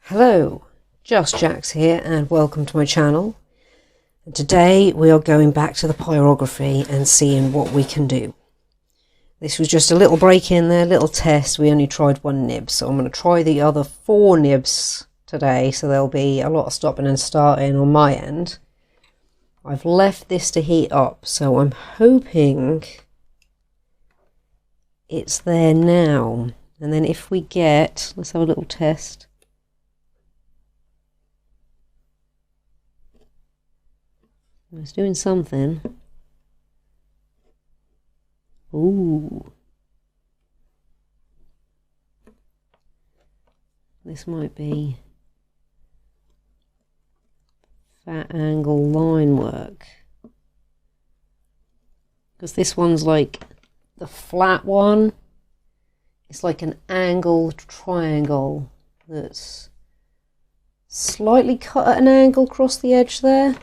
Hello, Just Jax here and welcome to my channel. And today we are going back to the pyrography and seeing what we can do. This was just a little break in there, little test. We only tried one nib, so I'm going to try the other 4 nibs today, so there'll be a lot of stopping and starting on my end. I've left this to heat up, so I'm hoping it's there now. And then if we get, let's have a little test. It's doing something. Ooh. This might be fat angle line work. Because this one's like the flat one. It's like an angled triangle that's slightly cut at an angle across the edge there.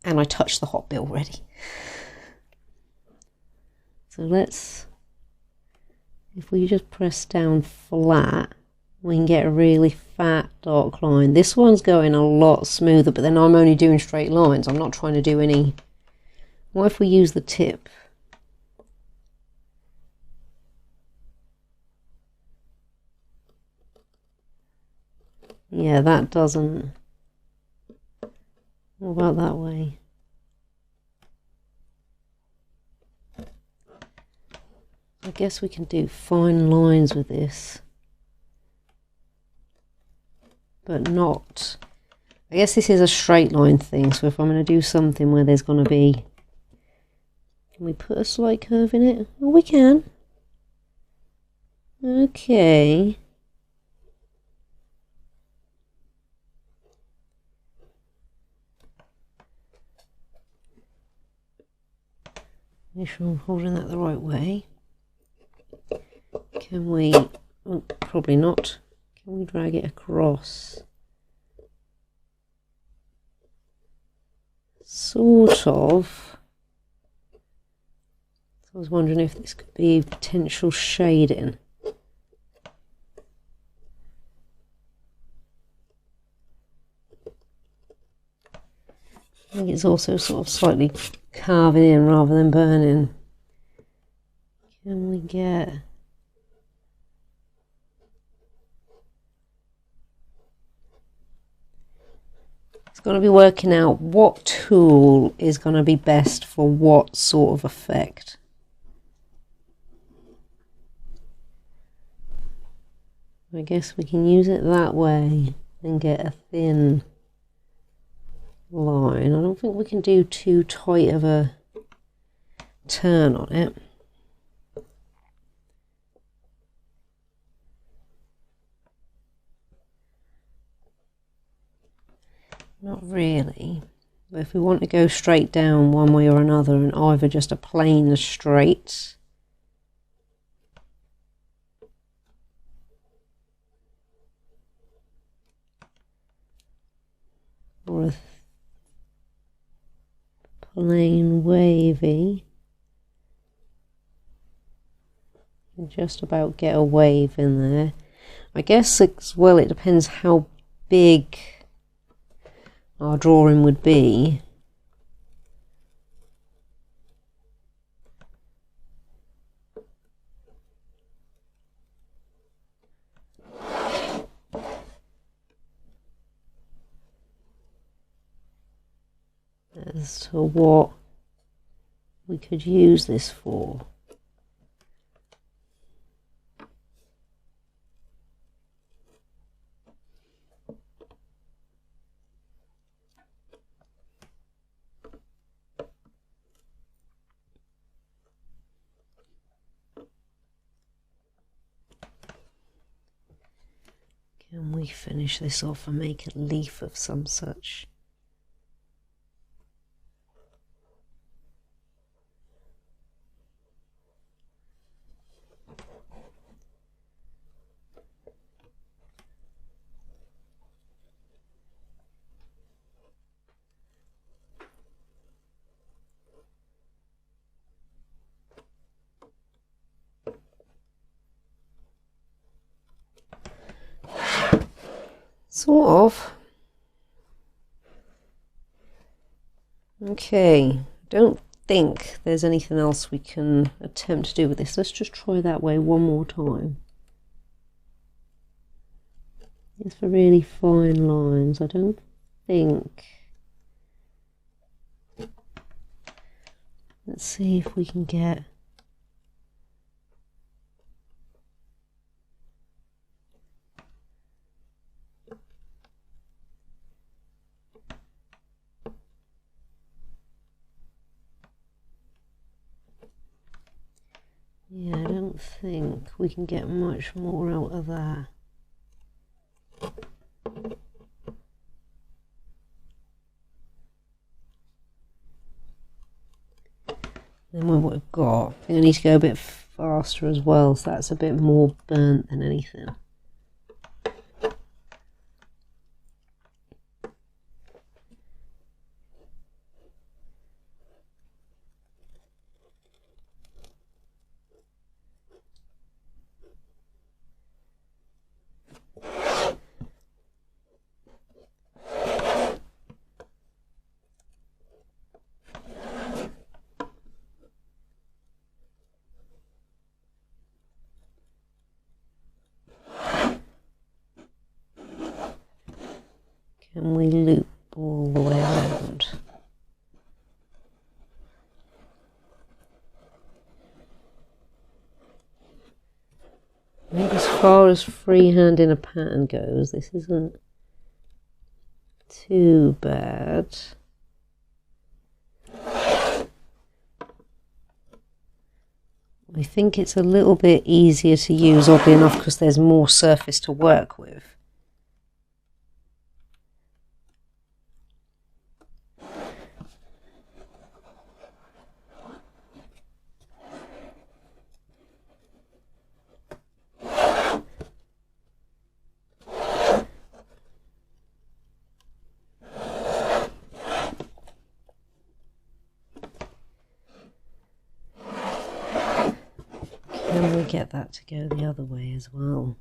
And I touched the hot bit already. So let's, if we just press down flat, we can get a really fat dark line. This one's going a lot smoother, but then I'm only doing straight lines. I'm not trying to do any. What if we use the tip? Yeah, that doesn't. What about that way? I guess we can do fine lines with this, but not. I guess this is a straight line thing, so if I'm going to do something where there's going to be. Can we put a slight curve in it? Oh, we can. Okay. Make sure I'm holding that the right way. Can we, oh, probably not. Can we drag it across? Sort of. So I was wondering if this could be potential shading. I think it's also sort of slightly carving in rather than burning. Can we get... It's going to be working out what tool is going to be best for what sort of effect. I guess we can use it that way and get a thin line. I don't think we can do too tight of a turn on it. Not really. But if we want to go straight down one way or another and either just a plain straight or a plain wavy, you just about get a wave in there. I guess as well it depends how big our drawing would be. As to what we could use this for. Can we finish this off and make a leaf of some such? Sort of. Okay, don't think there's anything else we can attempt to do with this. Let's just try that way one more time. It's for really fine lines. I don't think. Let's see if we can get yeah, I don't think we can get much more out of that. Then what we've got, I think I need to go a bit faster as well, so that's a bit more burnt than anything. Can we loop all the way around? I think as far as freehanding a pattern goes, this isn't too bad. I think it's a little bit easier to use, oddly enough, because there's more surface to work with. Can we get that to go the other way as well?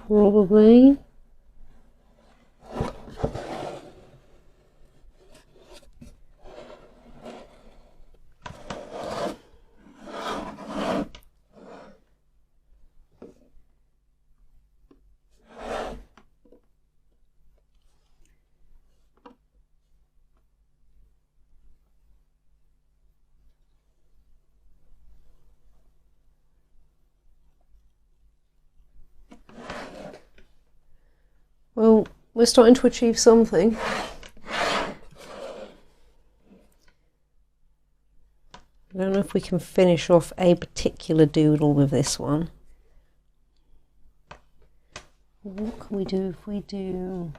Probably. Well, we're starting to achieve something. I don't know if we can finish off a particular doodle with this one. What can we do if we do...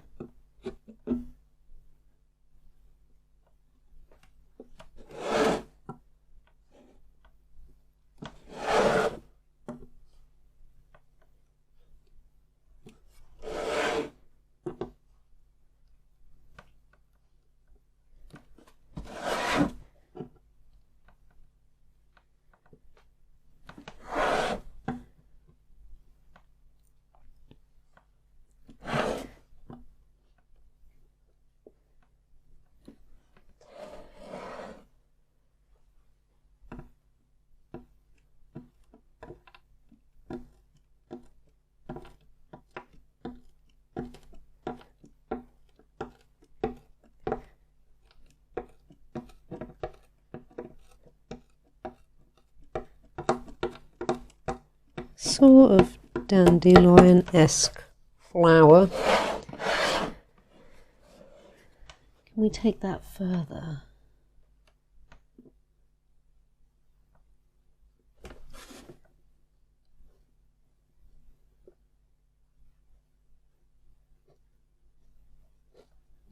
sort of dandelion-esque flower. Can we take that further?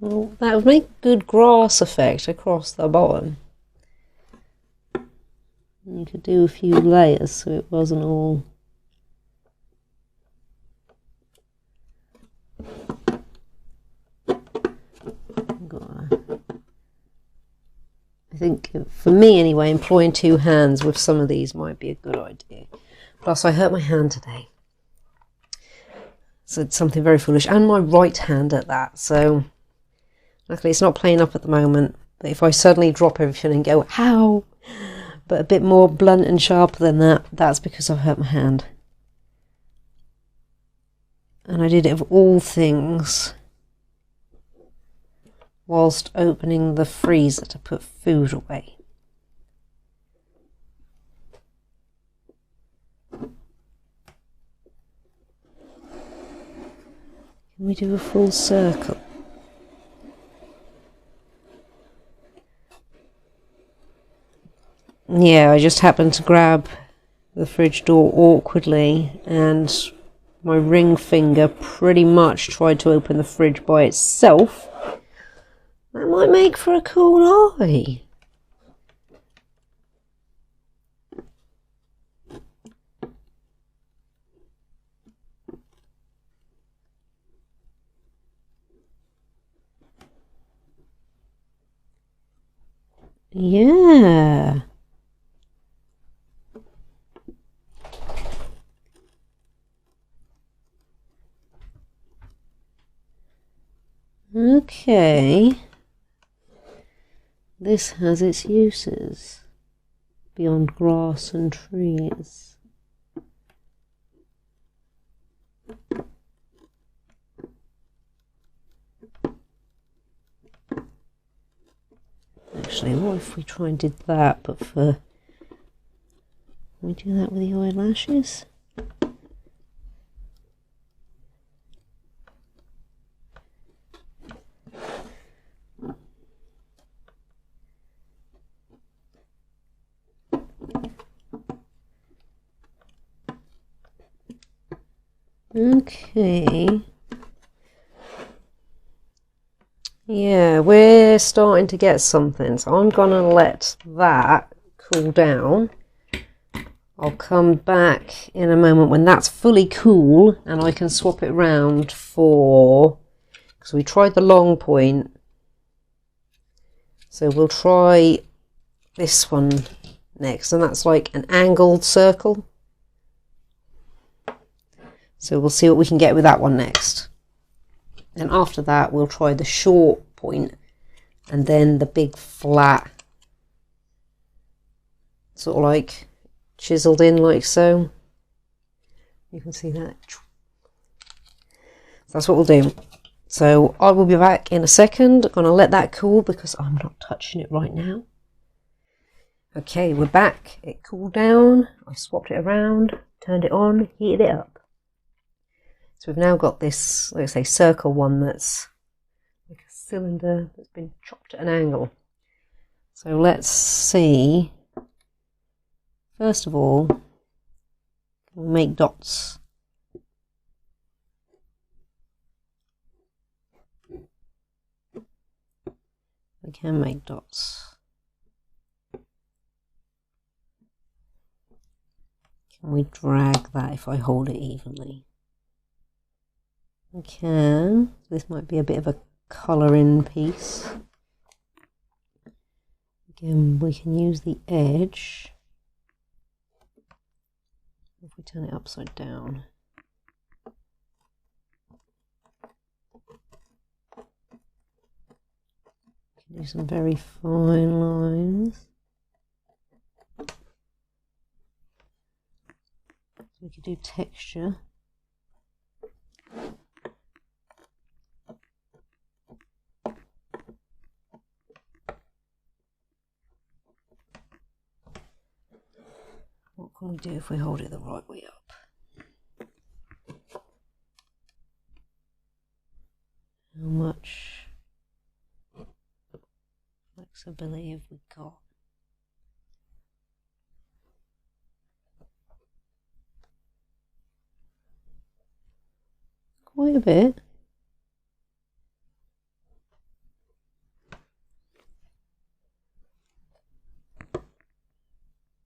Well, that would make good grass effect across the bottom. You could do a few layers so it wasn't all I think, for me anyway, employing two hands with some of these might be a good idea. Plus, I hurt my hand today. So it's something very foolish. And my right hand at that. So, luckily it's not playing up at the moment. But if I suddenly drop everything and go, how? But a bit more blunt and sharp than that, that's because I've hurt my hand. And I did it of all things whilst opening the freezer to put food away. Can we do a full circle? Yeah, I just happened to grab the fridge door awkwardly and my ring finger pretty much tried to open the fridge by itself. That might make for a cool eye. Yeah. Okay. This has its uses beyond grass and trees. Actually, what if we try and did that, but for... Can we do that with the eyelashes? Okay. Yeah, we're starting to get something, so I'm gonna let that cool down. I'll come back in a moment when that's fully cool and I can swap it around for, because we tried the long point, so we'll try this one next, and that's like an angled circle. So we'll see what we can get with that one next. And after that, we'll try the short point and then the big flat, sort of like chiseled in like so. You can see that. So that's what we'll do. So I will be back in a second. I'm going to let that cool because I'm not touching it right now. Okay, we're back. It cooled down. I swapped it around, turned it on, heated it up. So we've now got this, like I say, circle one that's like a cylinder that's been chopped at an angle. So let's see. First of all, we'll make dots. We can make dots. Can we drag that if I hold it evenly? We can. This might be a bit of a colouring piece. Again, we can use the edge. If we turn it upside down. We can do some very fine lines. We could do texture. What can we do if we hold it the right way up? How much flexibility have we got? Quite a bit.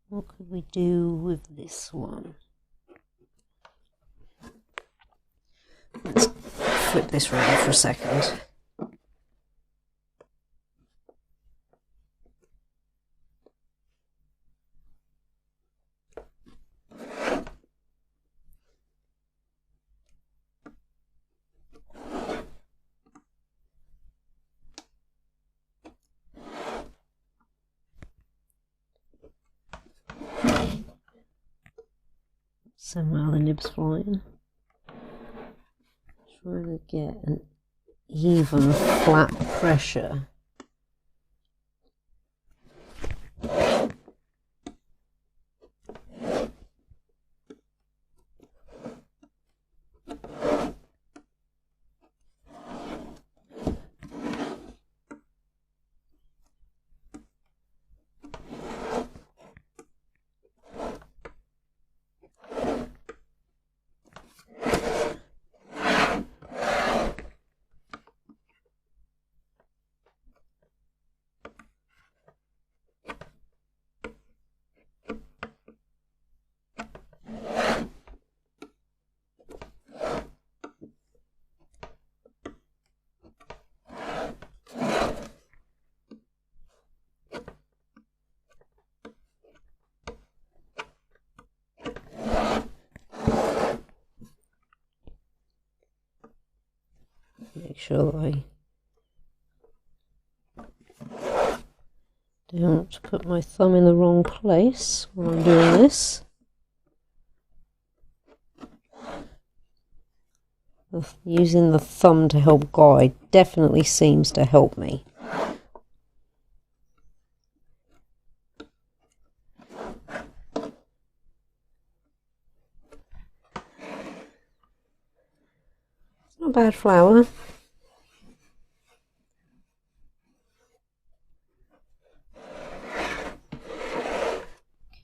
What could we do with this one? Let's flip this around for a second. Somehow the nibs flying. Trying to get an even flat pressure. Make sure that I don't put my thumb in the wrong place while I'm doing this. Using the thumb to help guide definitely seems to help me. It's not a bad flower.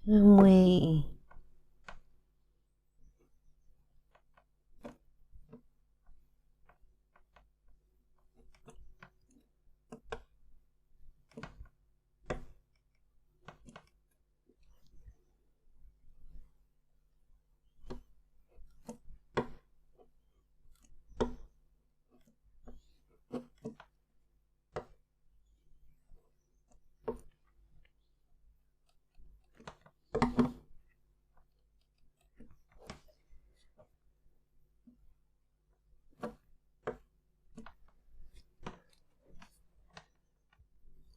Can we...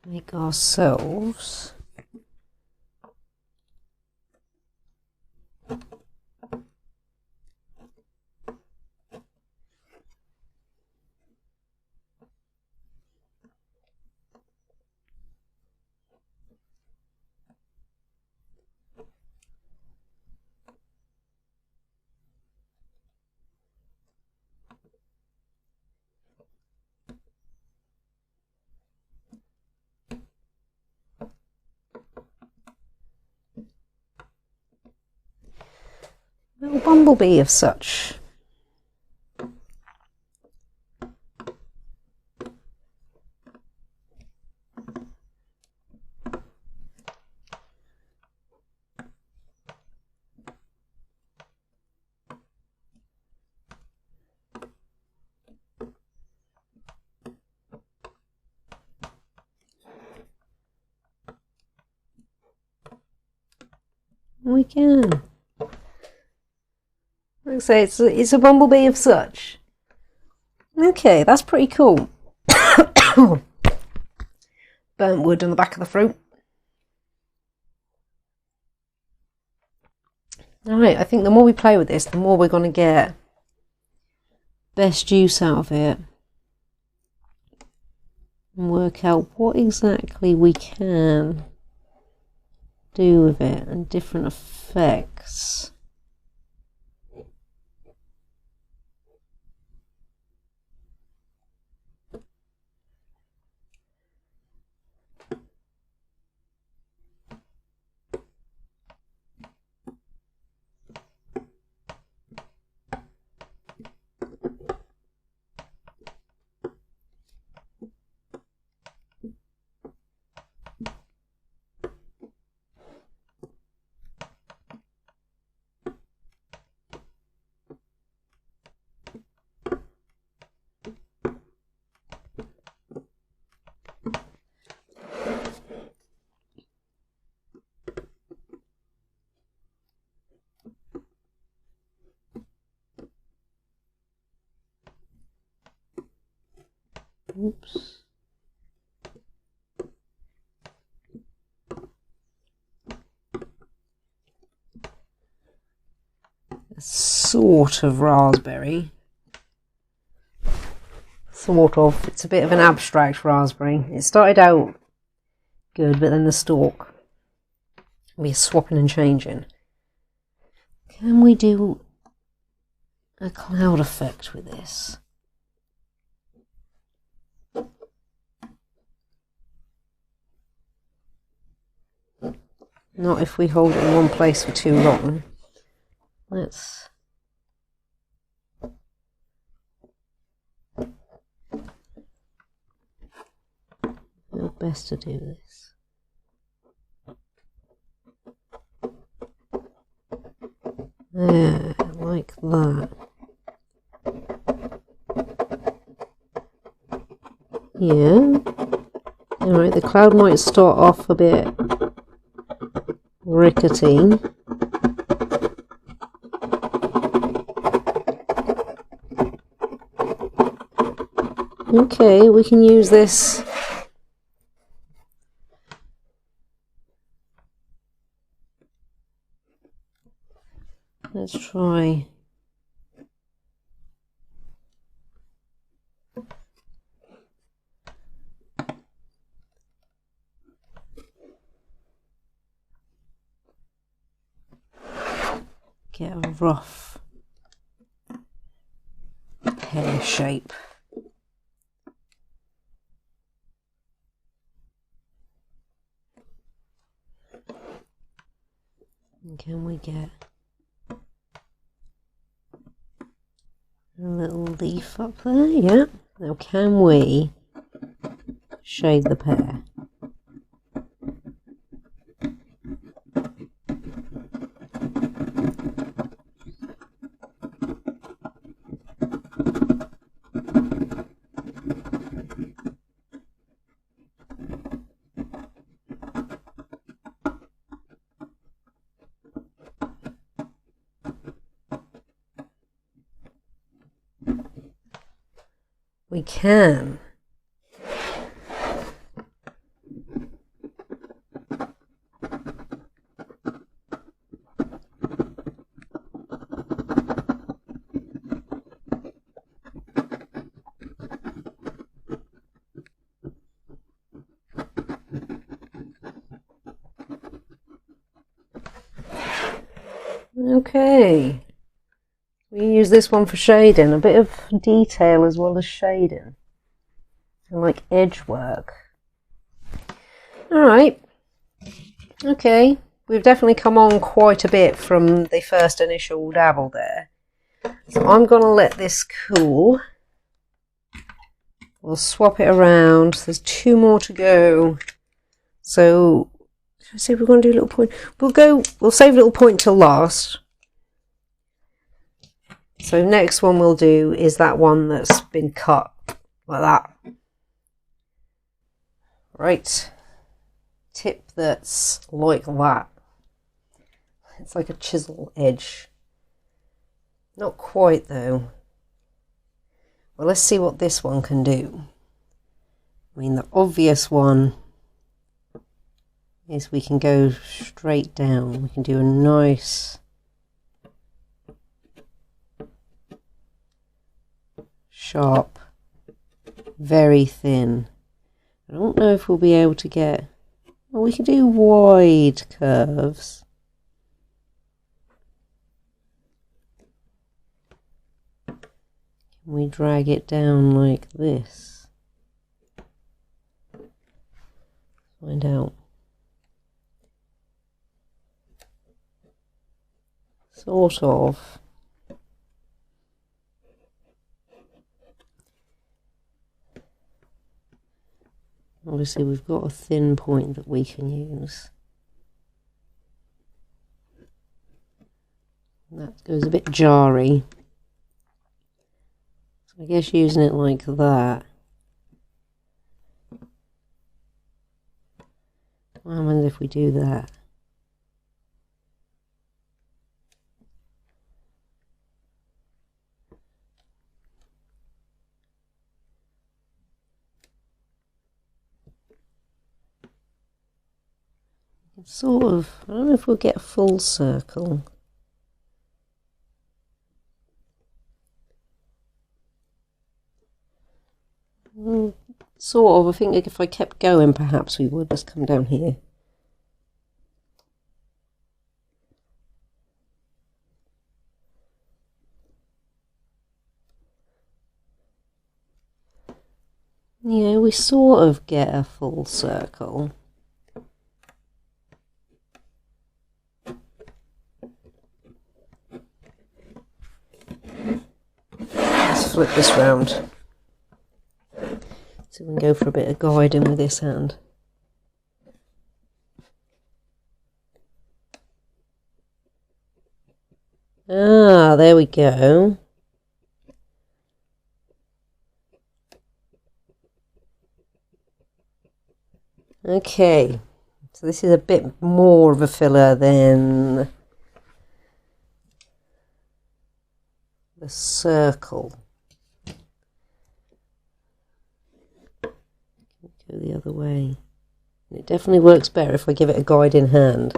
make ourselves a little bumblebee of such. We can. Like I say, it's a bumblebee of such. Okay, that's pretty cool. Burnt wood on the back of the fruit. Alright, I think the more we play with this, the more we're going to get best use out of it. And work out what exactly we can do with it and different effects. Oops. sort of raspberry. Sort of. It's a bit of an abstract raspberry. It started out good, but then the stalk. We're swapping and changing. Can we do a cloud effect with this? Not if we hold it in one place for too long. Let's do best to do this. There, like that. Yeah. Alright, the cloud might start off a bit rickety. Okay, we can use this. Let's try. Get a rough pear shape. And can we get a little leaf up there? Yeah. Now can we shade the pear? We can. Okay. We use this one for shading, a bit of detail as well as shading. And like edge work. Alright. Okay. We've definitely come on quite a bit from the first initial dabble there. So I'm going to let this cool. We'll swap it around. There's 2 more to go. So, let's see if we're going to do a little point. We'll save a little point till last. So next one we'll do is that one that's been cut like that. Right. Tip that's like that. It's like a chisel edge. Not quite though. Well, let's see what this one can do. I mean, the obvious one is we can go straight down. We can do a nice sharp, very thin. I don't know if we'll be able to get... Well, we can do wide curves. We drag it down like this. Find out. Sort of. Obviously we've got a thin point that we can use. That goes a bit jarry. I guess using it like that. What happens if we do that? Sort of, I don't know if we'll get a full circle. Sort of. I think if I kept going, perhaps we would. Let's come down here. Yeah, we sort of get a full circle. Let's flip this round so we can go for a bit of guiding with this hand. Ah, there we go. Okay, so this is a bit more of a filler than the circle. Go the other way. It definitely works better if I give it a guiding hand.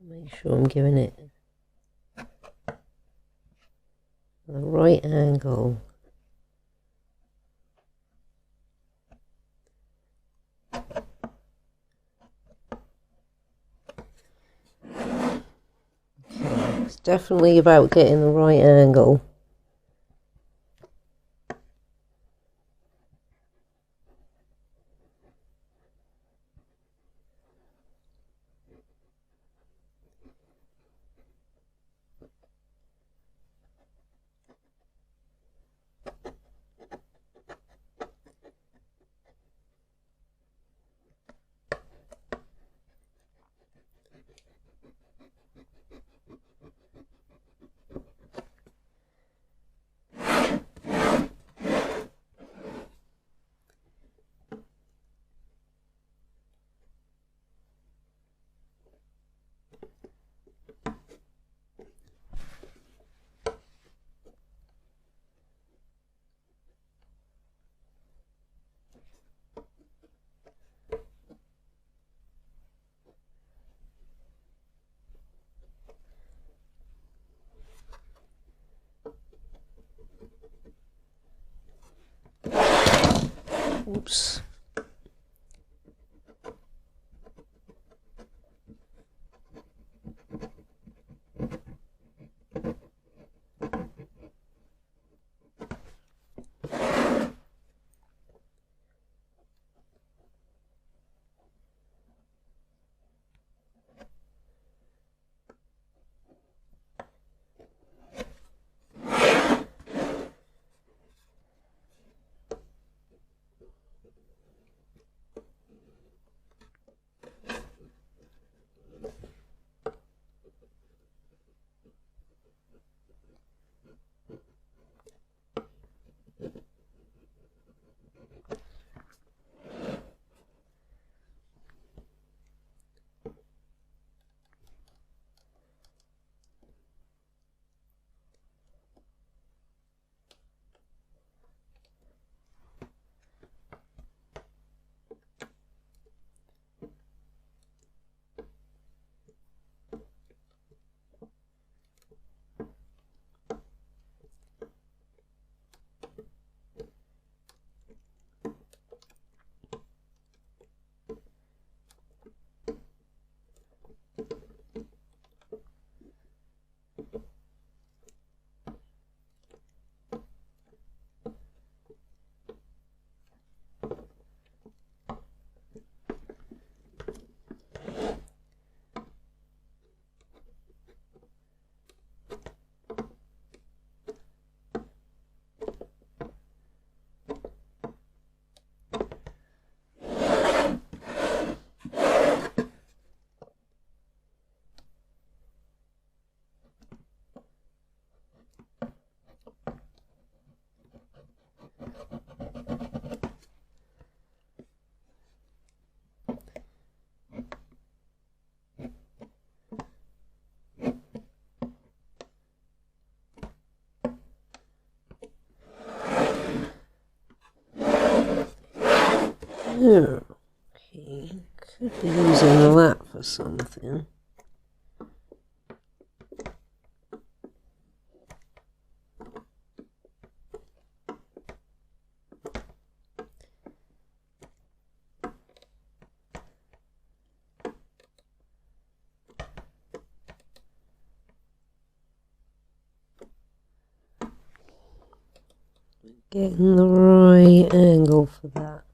Make sure I'm giving it the right angle. Okay, it's definitely about getting the right angle. Oops. He could be using that for something. Getting the right angle for that.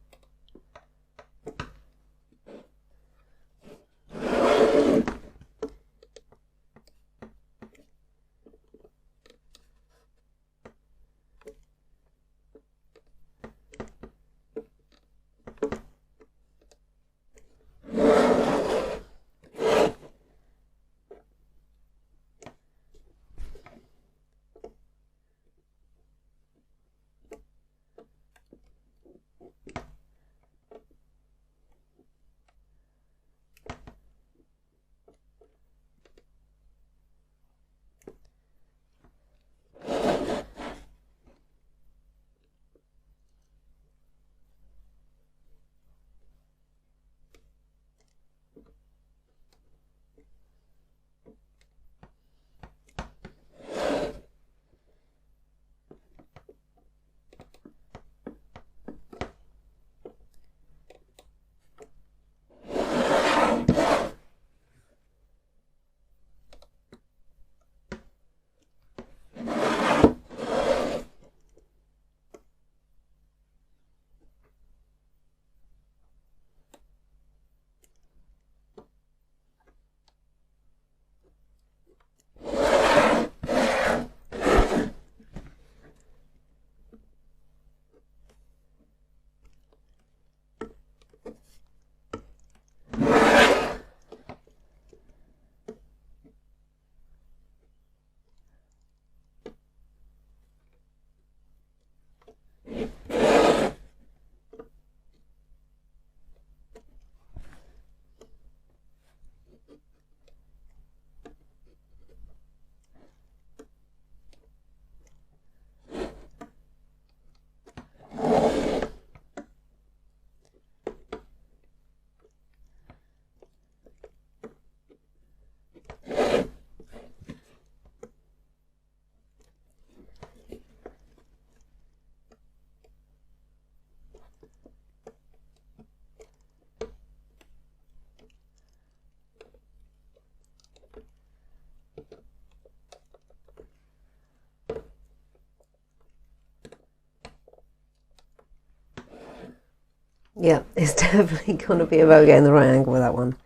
Yeah, it's definitely going to be about getting the right angle with that one.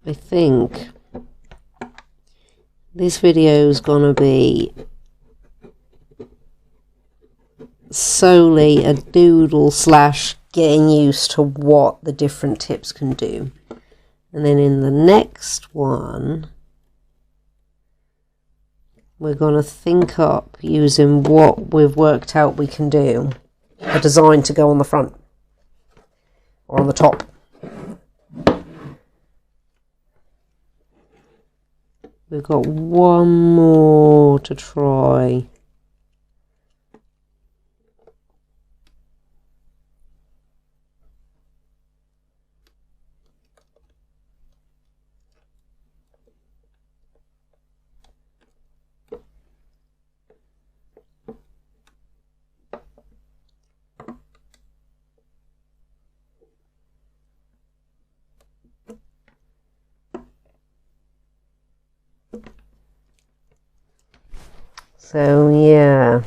I think this video is going to be solely a doodle slash getting used to what the different tips can do. And then in the next one, we're going to think up using what we've worked out we can do, a design to go on the front or on the top. We've got one more to try. So yeah,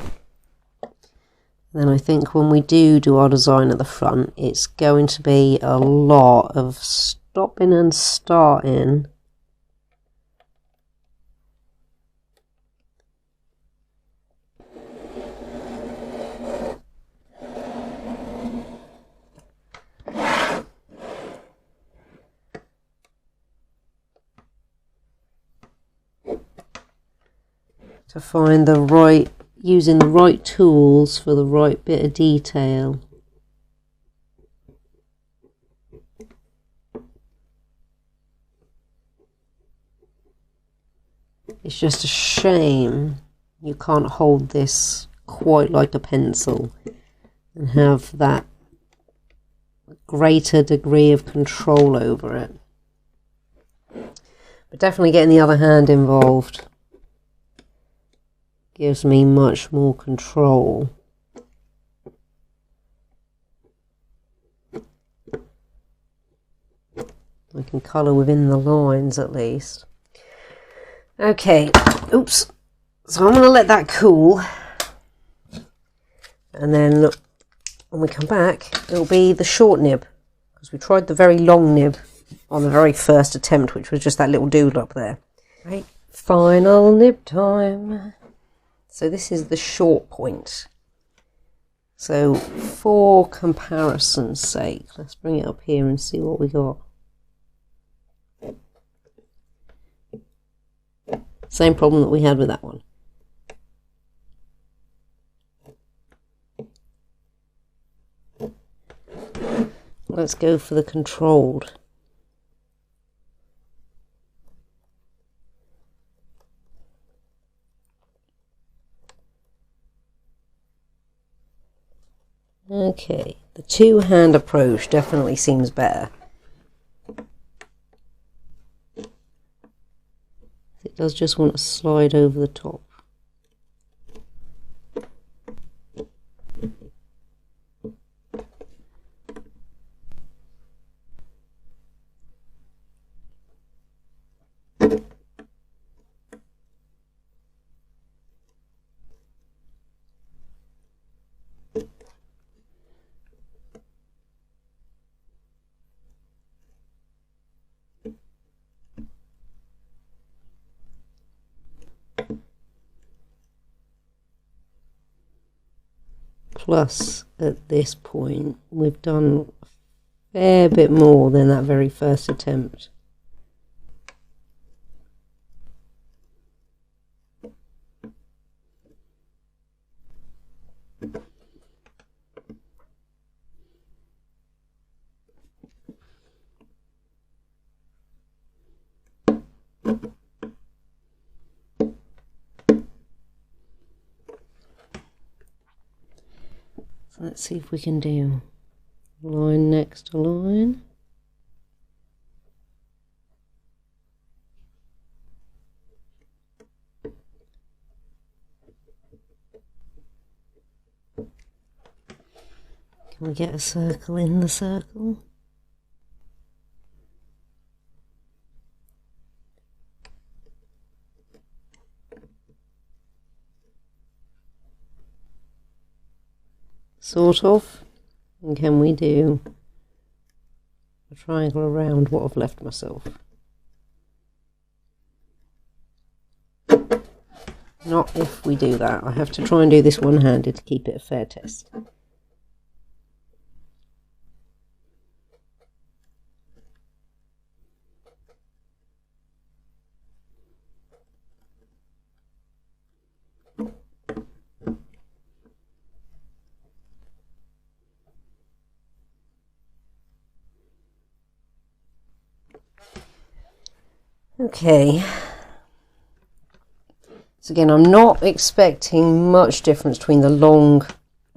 then I think when we do our design at the front, it's going to be a lot of stopping and starting to find the right, using the right tools for the right bit of detail. It's just a shame you can't hold this quite like a pencil and have that greater degree of control over it. But definitely getting the other hand involved gives me much more control. I can colour within the lines at least. Okay, oops. So I'm going to let that cool. And then when we come back, it'll be the short nib. Because we tried the very long nib on the very first attempt, which was just that little doodle up there. Right, final nib time. So this is the short point. So for comparison's sake, let's bring it up here and see what we got. Same problem that we had with that one. Let's go for the controlled. Okay, the two-hand approach definitely seems better. It does just want to slide over the top. Plus, at this point, we've done a fair bit more than that very first attempt. Let's see if we can do line next to line. Can we get a circle in the circle? Sort of. And can we do a triangle around what I've left myself? Not if we do that. I have to try and do this one-handed to keep it a fair test. Okay, so again, I'm not expecting much difference between the long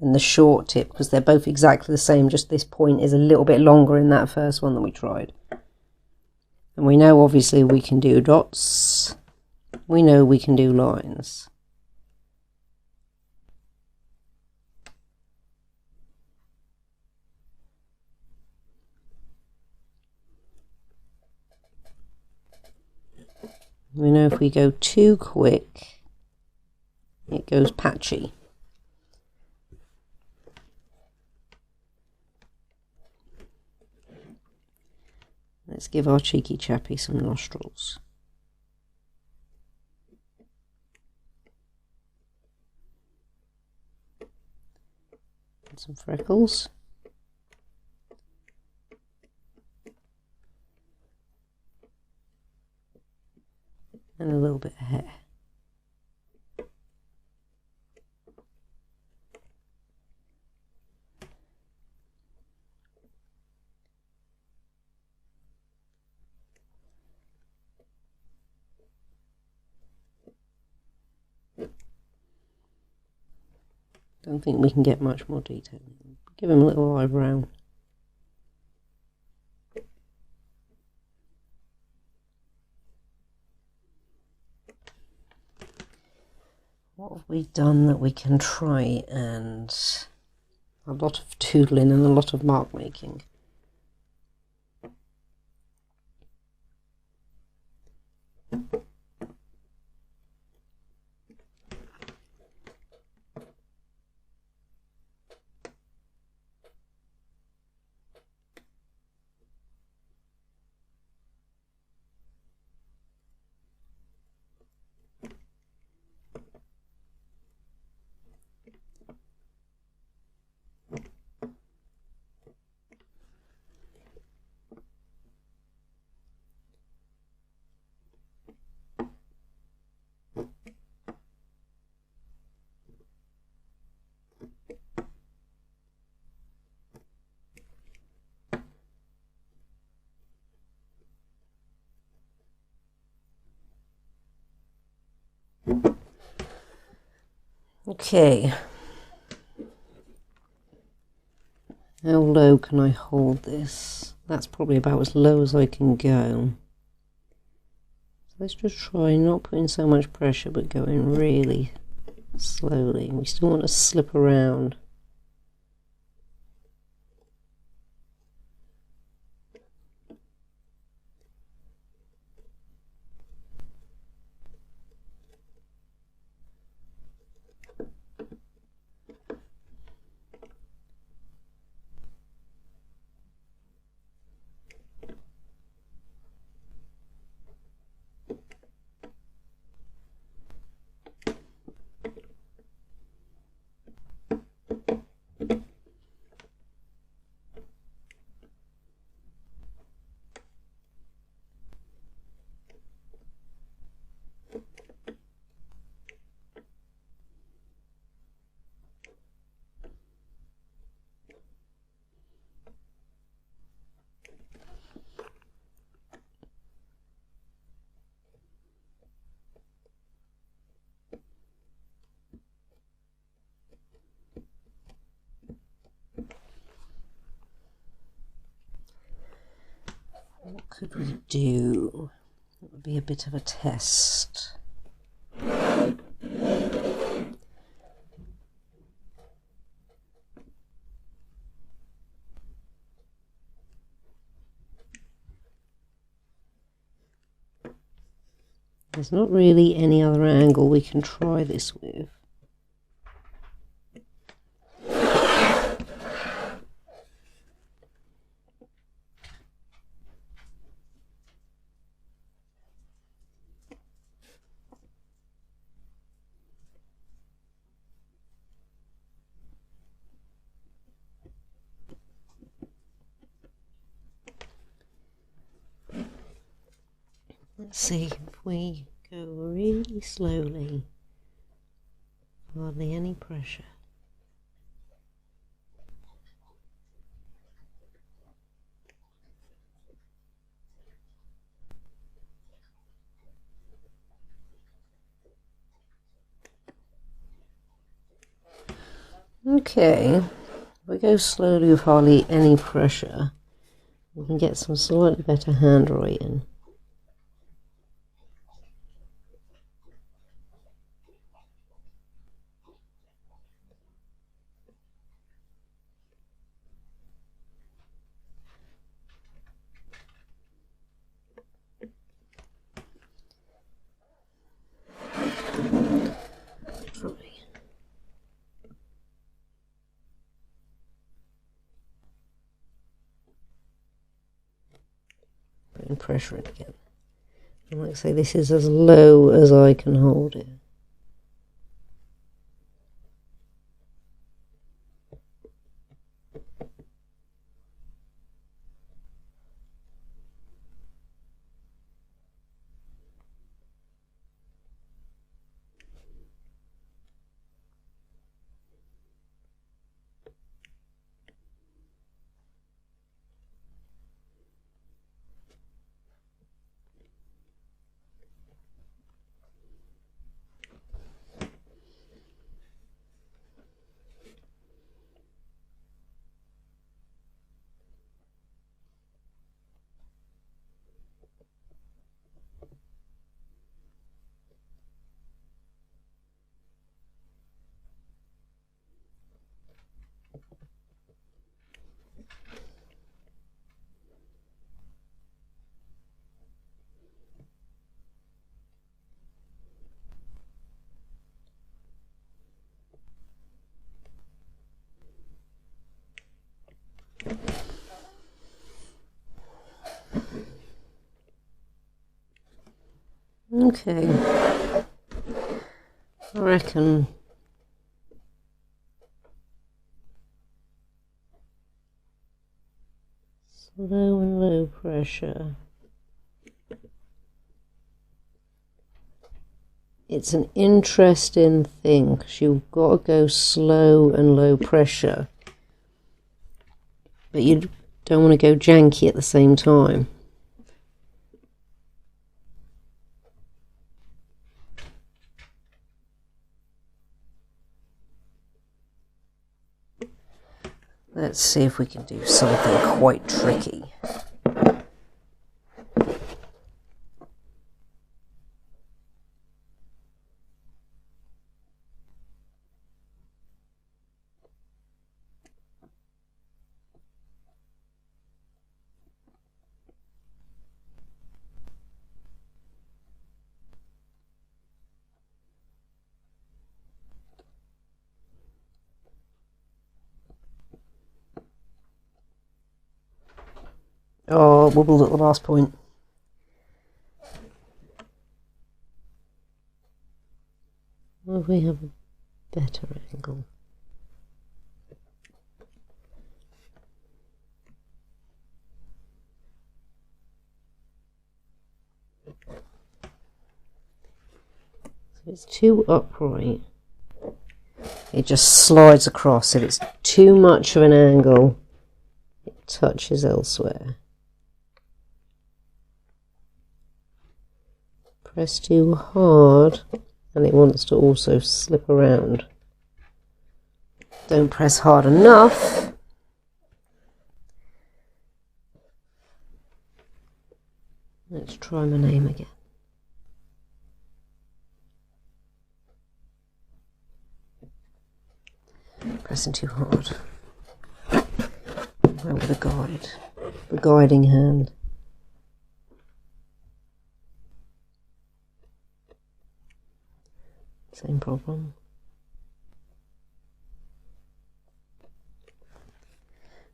and the short tip because they're both exactly the same, just this point is a little bit longer in that first one that we tried. And we know obviously we can do dots, we know we can do lines. We know if we go too quick, it goes patchy. Let's give our cheeky chappy some nostrils. And some freckles. And a little bit of hair. Don't think we can get much more detail. Give him a little eyebrow. What have we done that we can try? And a lot of doodling and a lot of mark making. Okay, how low can I hold this? That's probably about as low as I can go. So let's just try not putting so much pressure but going really slowly. We still want to slip around. What could we do? That would be a bit of a test. There's not really any other angle we can try this with. Let's see if we go really slowly, hardly any pressure. Okay, if we go slowly with hardly any pressure, we can get some slightly better handwriting. Putting pressure in again. And like I say, this is as low as I can hold it. Okay. I reckon slow and low pressure. It's an interesting thing because you've got to go slow and low pressure, but you don't want to go janky at the same time. Let's see if we can do something quite tricky. Oh, wobbled at the last point. Well, we have a better angle. So it's too upright. It just slides across. If it's too much of an angle, it touches elsewhere. Press too hard and it wants to also slip around. Don't press hard enough. Let's try my name again. Pressing too hard. Where with the guide? The guiding hand. Same problem.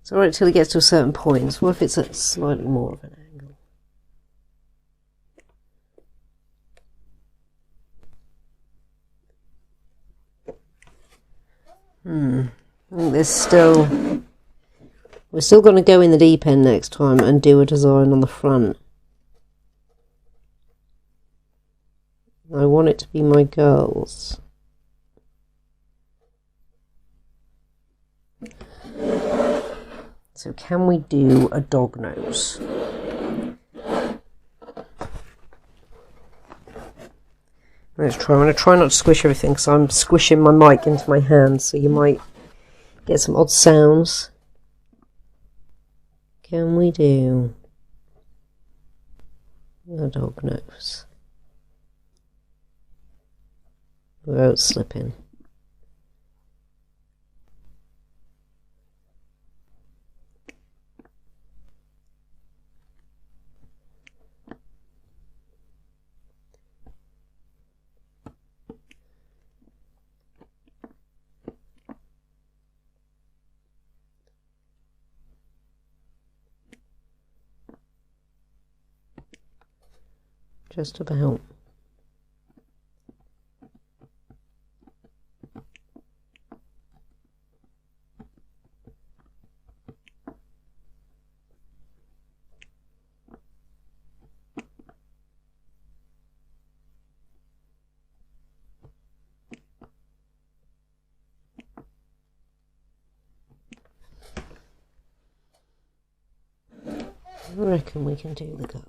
It's alright till it gets to a certain point. So what if it's at slightly more of an angle? I think we're still going to go in the deep end next time and do a design on the front. I want it to be my girls. So can we do a dog nose? Let's try. I'm going to try not to squish everything because I'm squishing my mic into my hand, so you might get some odd sounds. Can we do a dog nose without slipping? Just about. I reckon we can do the girls.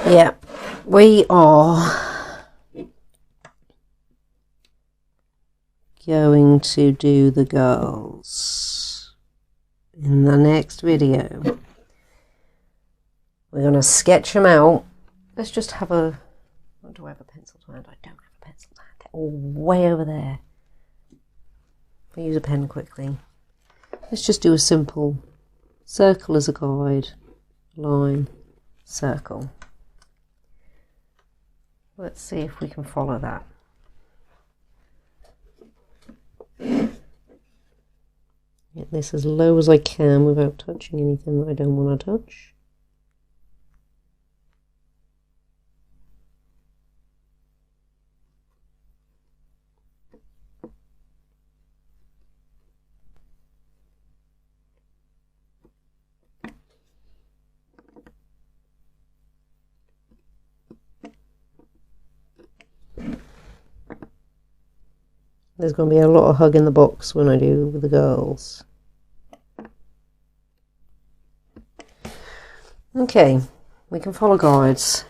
Yeah, we are going to do the girls in the next video. We're going to sketch them out. Let's just have a... Oh, do I have a pencil to hand? I don't have a pencil to hand. They're all way over there. I'll use a pen quickly. Let's just do a simple circle as a guide. Line, circle. Let's see if we can follow that. Get this as low as I can without touching anything that I don't want to touch. There's going to be a lot of hug in the box when I do with the girls. Okay, we can follow guides.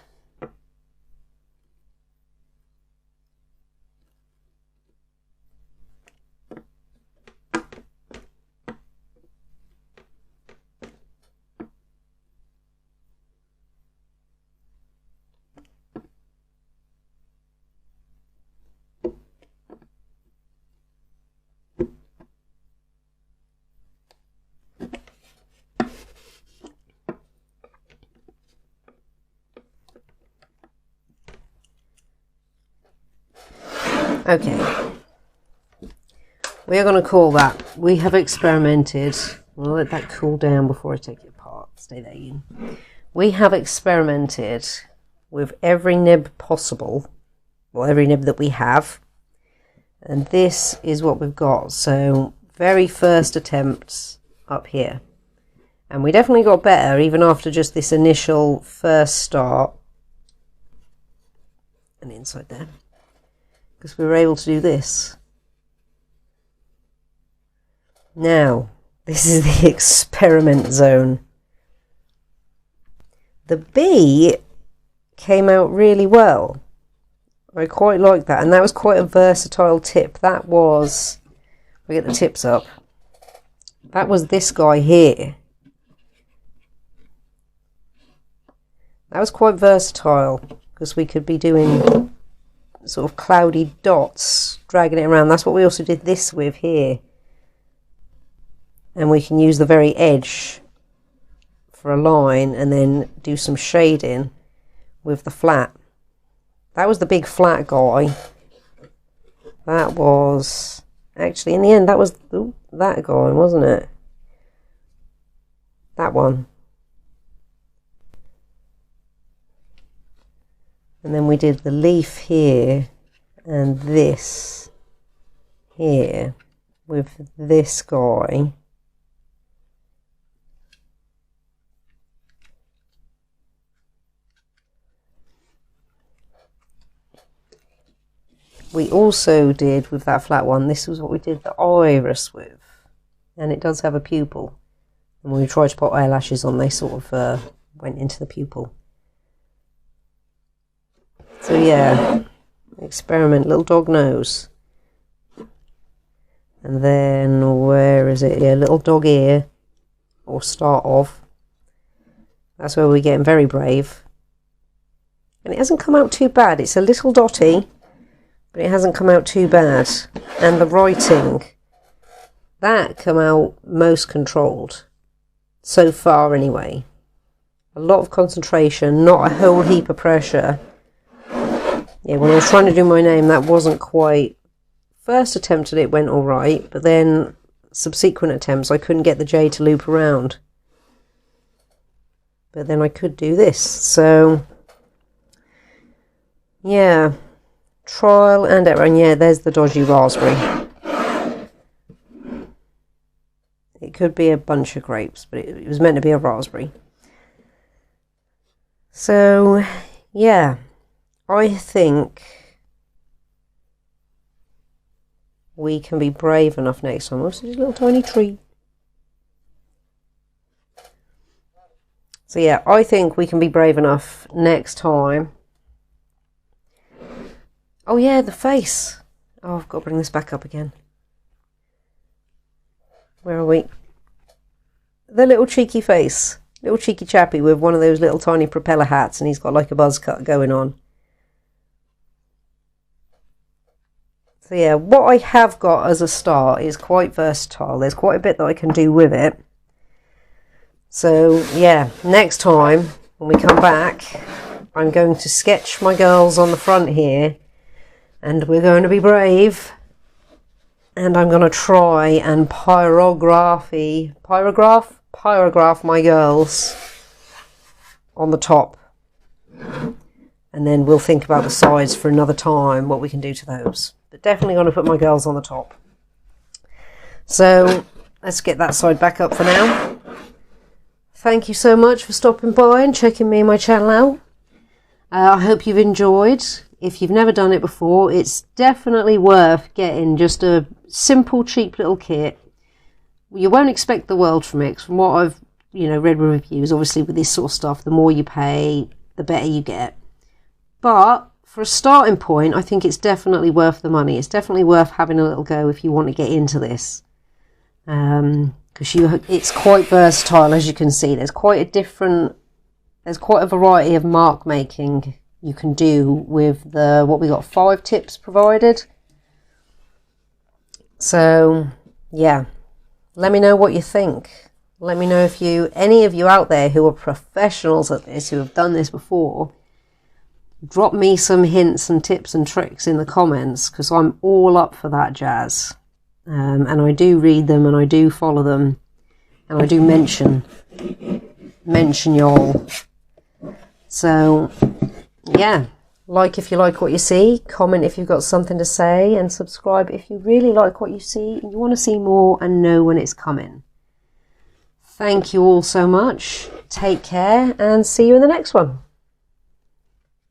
Okay, we are going to call that. We have experimented. We'll let that cool down before I take it apart. Stay there, Ian. We have experimented with every nib possible, well, every nib that we have, and this is what we've got. So, very first attempts up here, and we definitely got better even after just this initial first start. And inside there. Because we were able to do this. Now, this is the experiment zone. The bee came out really well. I quite like that, and that was quite a versatile tip. That was, we get the tips up. That was this guy here. That was quite versatile because we could be doing sort of cloudy dots, dragging it around. That's what we also did this with here. And we can use the very edge for a line and then do some shading with the flat. That was the big flat guy. That was, actually in the end, that was that guy, wasn't it? That one. And then we did the leaf here and this here with this guy. We also did with that flat one, this was what we did the iris with. And it does have a pupil. And when we tried to put eyelashes on, they sort of went into the pupil. So yeah, experiment, little dog nose. And then, where is it here? Little dog ear, or start of. That's where we're getting very brave. And it hasn't come out too bad. It's a little dotty, but it hasn't come out too bad. And the writing, that come out most controlled. So far anyway. A lot of concentration, not a whole heap of pressure. Yeah, when I was trying to do my name, that wasn't quite... First attempt at it went alright, but then subsequent attempts I couldn't get the J to loop around. But then I could do this, so... Yeah, trial and error, and yeah, there's the dodgy raspberry. It could be a bunch of grapes, but it was meant to be a raspberry. So, yeah. I think we can be brave enough next time. Also, just a little tiny tree. So yeah, I think we can be brave enough next time. Oh yeah, the face. Oh, I've got to bring this back up again. Where are we? The little cheeky face. Little cheeky chappy with one of those little tiny propeller hats, and he's got like a buzz cut going on. So yeah, what I have got as a start is quite versatile. There's quite a bit that I can do with it. So yeah, next time when we come back, I'm going to sketch my girls on the front here, and we're going to be brave, and I'm going to try and pyrograph my girls on the top, and then we'll think about the sides for another time, what we can do to those. But definitely going to put my girls on the top. So let's get that side back up for now. Thank you so much for stopping by and checking me and my channel out. I hope you've enjoyed. If you've never done it before, it's definitely worth getting just a simple, cheap little kit. You won't expect the world from it. From what I've read with reviews, obviously with this sort of stuff, the more you pay, the better you get. But for a starting point, I think it's definitely worth the money. It's definitely worth having a little go if you want to get into this. Because it's quite versatile, as you can see. There's quite a variety of mark making you can do with what we got, 5 tips provided. So yeah, let me know what you think. Let me know if any of you out there who are professionals at this, who have done this before, drop me some hints and tips and tricks in the comments, because I'm all up for that jazz. And I do read them, and I do follow them, and I do mention y'all. So yeah, like if you like what you see, comment if you've got something to say, and subscribe if you really like what you see and you want to see more and know when it's coming. Thank you all so much. Take care and see you in the next one.